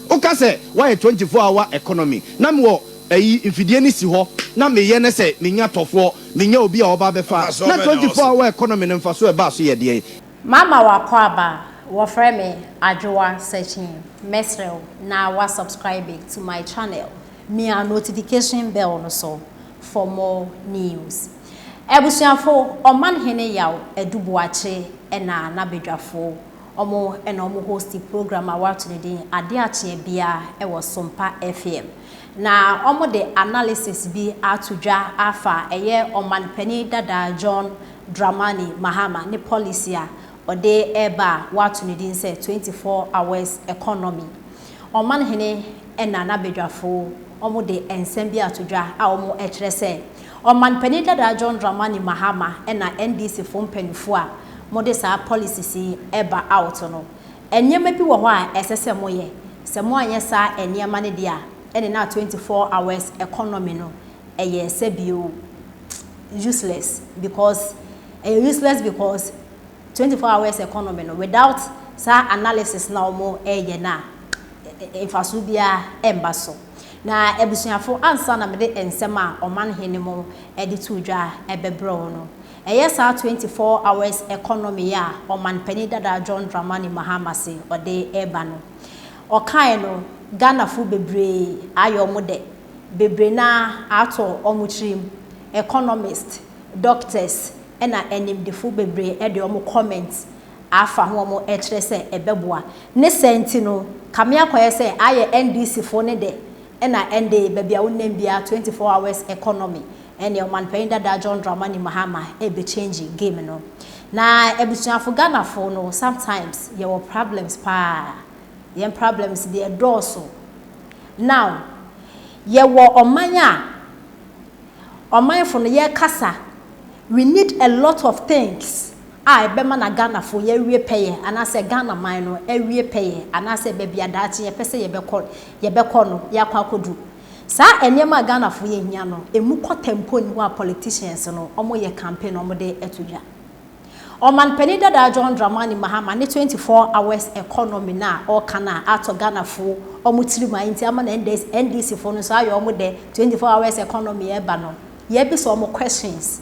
Oka say why 24-hour economy. Na me wo infidie ni si ho na me ye ne say me nya tofo me nya obi a oba be fa na 24-hour economy ne mfa so e ba so ye de. Mama wa kwaba wo frɛ me Adwoa searching mesrel na wa subscribe to my channel. Me a notification bell no so for more news. Ebusuafo Omanhene yaw edubuache ena na bedwafo omo ena omo host program awatu ne din ade ache bia e wo Sompa FM na omo de analysis bi atudwa afa eye Omanpani Dada John Dramani Mahama ne policy a ode eba watu ne din say 24 hours economy. Omanhene ena na bedwafo omo de ensem bi atudwa a omo ekire say Omanpani Dada John Dramani Mahama ena NDC fo mpanifo a mode sa policy si eba out no enyema bi wo ho a esese moye se mo anye sa enyema ne dia ene na 24 hours economy no eye se bio useless because 24 hours economy no without sa analysis na omo eye na infasu bia emba so na ebusuafo ansa na mede ensema Omanhene mo edi tudwa ebebro no eye sa 24 hours economy ya Omanpani Dada John Dramani Mahama se ode eba no okan no Ghana fu bebre ayo mo de bebre na ato omutrim economists doctors ena enim de fu bebre e de omo comments afa ho omo e kire se ebeboa ne senti no kamia koye se aye NDC fo ne de ena ende bebia wonam bia 24 hours economy ene Omanpani Dada John Dramani Mahama e be changing game no na ebusuafo Ghana fo no sometimes ye were problems pa ye problems dey doorso now ye were omanya fo no ye kasa we need a lot of things ebema na Ghana fo ye wie peye anase Ghana man no ewie peye anase bebia dachi ye pese ye bekọ no ya kwakodu sa enyema Ghana fo ye hia no emu kwatempo ni wa politicians no omo ye campaign omo de etudwa Omanpani Dada John Dramani Mahama ne 24 hours economy na o kana ato Ghana fo omo tirima nti ama na NDC fo no so ayo omo de 24 hours economy e ba no ye bi so omo questions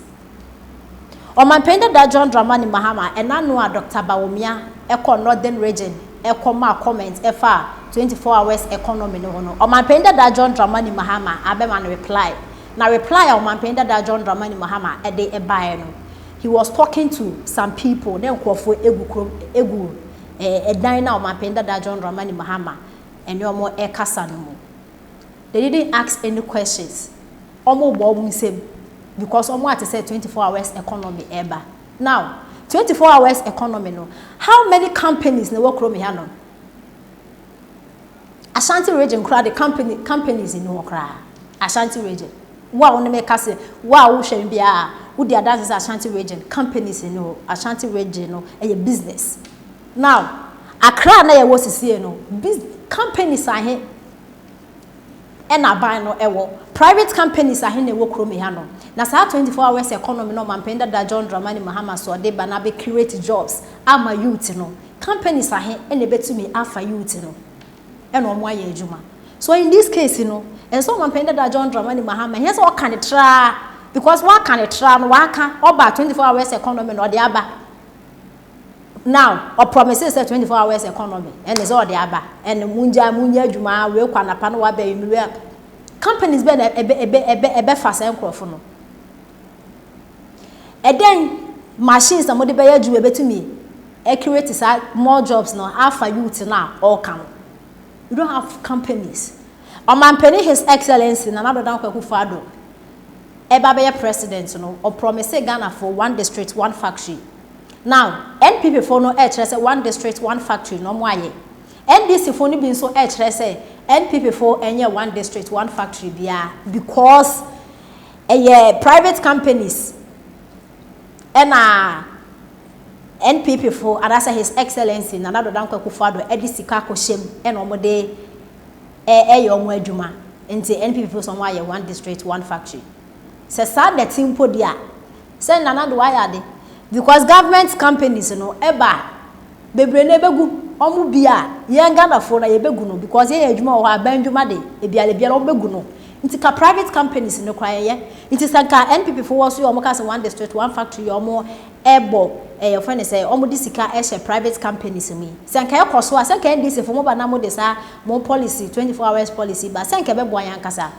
Omanpani Dada John Dramani Mahama enanu a Dr. Bawumia eko northern region eko ma comment efa 24 hours economy no no Omanpani Dada John Dramani Mahama abema no reply Omanpani Dada John Dramani Mahama ede ebae no he was talking to some people then kwofo egu edan na Omanpani Dada John Dramani Mahama ene omo ekasa no mo they didn't ask any questions omo bo musem because omo at say 24 hours economy eba now 24 hours economy no how many companies na work room here no Ashanti region crowd the companies in no cry Ashanti region wa won make say wa wo hwe bia wo dia that is Ashanti region companies in no Ashanti region no a business now Accra na ye wo sisi no companies ahe ena ban no ewo private companies ahe na wo krom here no na sa 24 hours economy no Omanpani Dada John Dramani Mahama so de ba na be create jobs ama youth no companies ahe ena betumi afa youth no ena omo aye adwuma so in this case you know and so Omanpani Dada John Dramani Mahama here's all can try because what can it try no waka oba 24 hours economy no de aba now or promises say 24 hours economy and is all the aba and munja adwuma we kwa na pa no wa ba yimi companies be ebe fast enkrofo no and then machines na mo de be adwuma betumi create more jobs now after youth now all come you don't have companies Omanpani His Excellency na Nana Dankwa Akufo-Addo eba be president no or promise Ghana for one district one factory now NPP for no say one district one factory no mo aye NDC for no bi so say NPP for enye one district one factory bia because private companies NPP for adasa His Excellency Nana Dankwa Akufo-Addo edisika ko shem omo de omo adwuma nti NPP for so aye one district one factory se sad that simple dia Say Nana do why are they? Because government companies, eba bebre ne begu omu bia yen Ghana for na yebegu no because ye adwuma wo abandwuma de ebia obegu no nti ka private companies no kwa ye nti sanka NPP for wo so yo ka say one district one factory yo mo ebo your friend say omu di sika e private companies mi sanka e koso sanka NDC for mo ba na mo de sa mo policy 24 hours policy ba sanka be bo yan kasa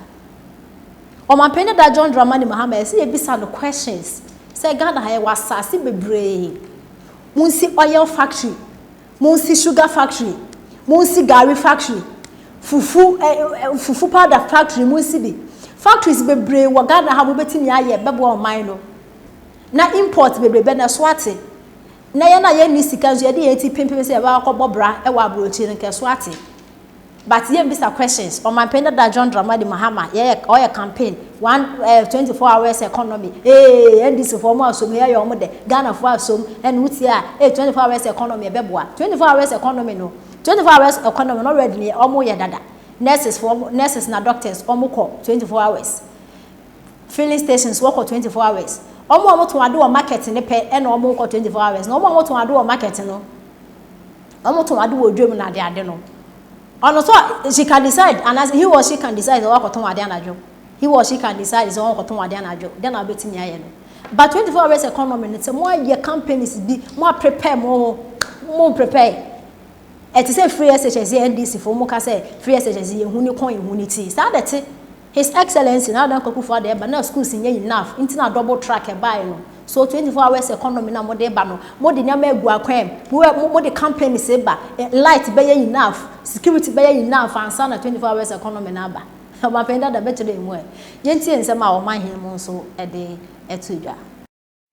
Omanhene da John Dramani Mahama say e bisa no questions say Ghana ha ye wasase bebre munsi oil factory munsi sugar factory munsi gari factory fufu powder factory munsi bi factories bebre wo Ghana ha mobetimi aye bebo oman no na import bebre be na swate na ye ni sika nso ye de yeti pempem se ba akobobra e wa abrochi nke swate but ye bisa questions Omanhene da John Dramani Mahama ye oil campaign 24 hours economy NDC for mo asom ye yo mo de Ghana for asom en wutia 24 hours economy beboa 24 hours economy no 24 hours economy no ready ni omo ye dada nurses na doctors omo call 24 hours filling stations work 24 hours omo to ado market ne pe en omo call 24 hours no omo to ado market no omo to ado odwem na ade no ono so she can decide and as he or she can decide the work to ade anajo he or she can decide is on to ade anajo then na betimi aye no but 24 hours economy no say more ye companies be more prepare more prepare it is a free SHS NDC for mo ka say free SHS ye huni kon ye huni ti say that his excellency now don koku for there but now schools nye enough into na double track e buy no so 24 hours economy na mo de ba no mo de nyama egu akwam mo de campaign se ba light be enough security be enough ansa na 24 hours economy na ba Omanhene da betere mu e yentie nsem a Omanhene mu nso e de etudwa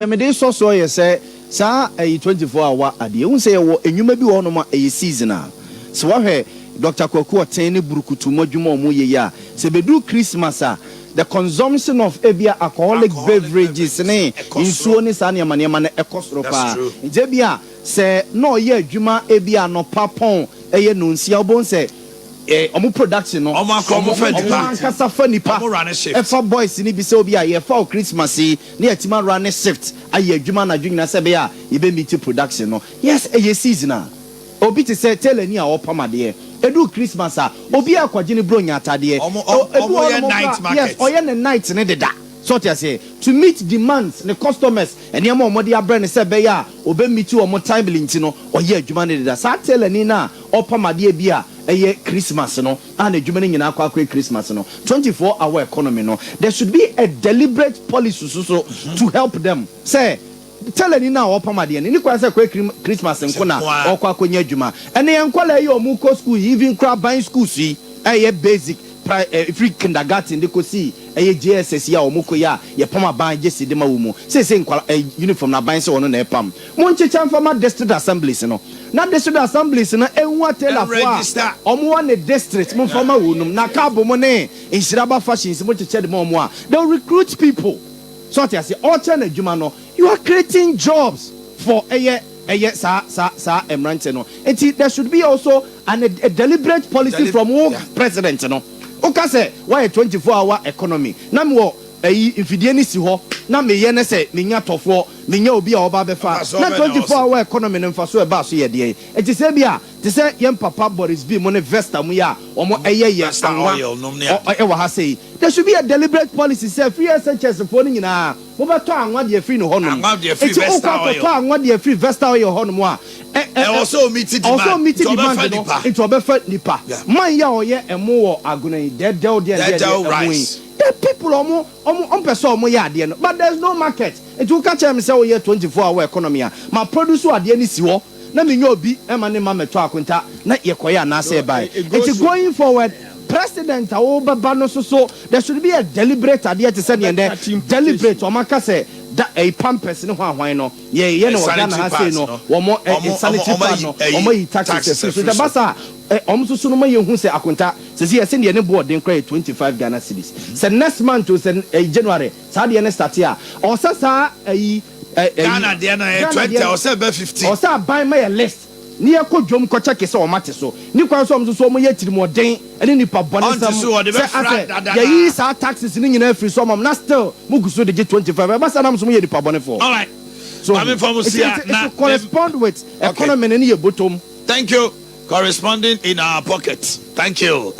me dey so ye say sa 24 hour ade un say wo enwuma bi wo no ma season a so wo hwe Dr. Kwaku oten ne burukutu modwuma omo ye ya se bedu Christmas a the consumption of alcoholic beverages ne insuo ni sa ne manema na ekosoro pa nje bia se no ye adwuma no papon eye no nsia obon se omo production no omo kasa fa nipa efa boys ni bi se obi a ye fa Christmas ne yatima run shift aye adwuma na dwuna se be a ye be meet production no yes eye season a obi te se tell ni a opamade edu Christmas a obi akwaje ne bro nya atade omo ye night market yes oye ne night ne deda so to say to meet demands the customers and yama omo dia brand se be ya obe meet omo time limit no oye adwuma ne deda sa tell ni na opamade bi a eye Christmas no and adwuma ne nyina akwa Christmas no 24 hour economy no there should be a deliberate policy so to help them say tell any now opamade ni kwa say Christmas nko na okwa akonya adwuma ene yenkwala ye omu ko school even crab buying school si eye basic free kindergarten de ko si eye JSS ya omu ko ya ye pama ban jesi de ma wo mu say nkwala uniform na ban se wono na epam mo nchecha mfama district assemblies no na district assemblies na enwa tell for omu one district mo mfama wonum na kabo mo ne inshiraba fashions mo cheche de mo a they recruit people so to say all turn adwuma no you are creating jobs for sa emrante no and there should be also a deliberate policy from president no okay say why 24 hour economy na me wo infidie ni si ho na me ye ne say me nya tofo me nya obi a oba be fa na 24 hour economy no mfa so e ba so ye de e say bia te say yem papa Boris B mo ne Vesta mu ya omo ye sanwa e wa ha say there should be a deliberate policy say free SHS for ni nyina mo be to anwa de free no ho no anwa de free Vesta oil ho no mo a also meet demand no it will be fat nipa man ya oye emo wo agunai dead rice the people person omo ya ade no but there's no market it will catch them say oh yeah 24 hour economy ma produce ade ni si ho na me nya obi e ma ne ma meto akonta na ye koya na say buy it going forward president awobaba no so there should be a deliberate ade to say the deliberate o maka say that a pampers no hwan no ye no Ghana ha say no wo mo insanity part no o mo yi taxes so the basa so no ma ye hu say akonta say say ne board den credit 25 Ghana cedis say next month to say January sa de ne start ya o sa Ghana de na 20 or say be 50 o sa buy my list ni ekodwom ko check say o mate so ni kwan so so mo ye tirimodен ene nipa bone sam ya yi sa taxes ni nyina free so mom na still muguso de 25 ba sa na so mo ye nipa bone for all right so I mean for na correspond with economy ni ye bottom Thank you. Corresponding in our pocket. Thank you.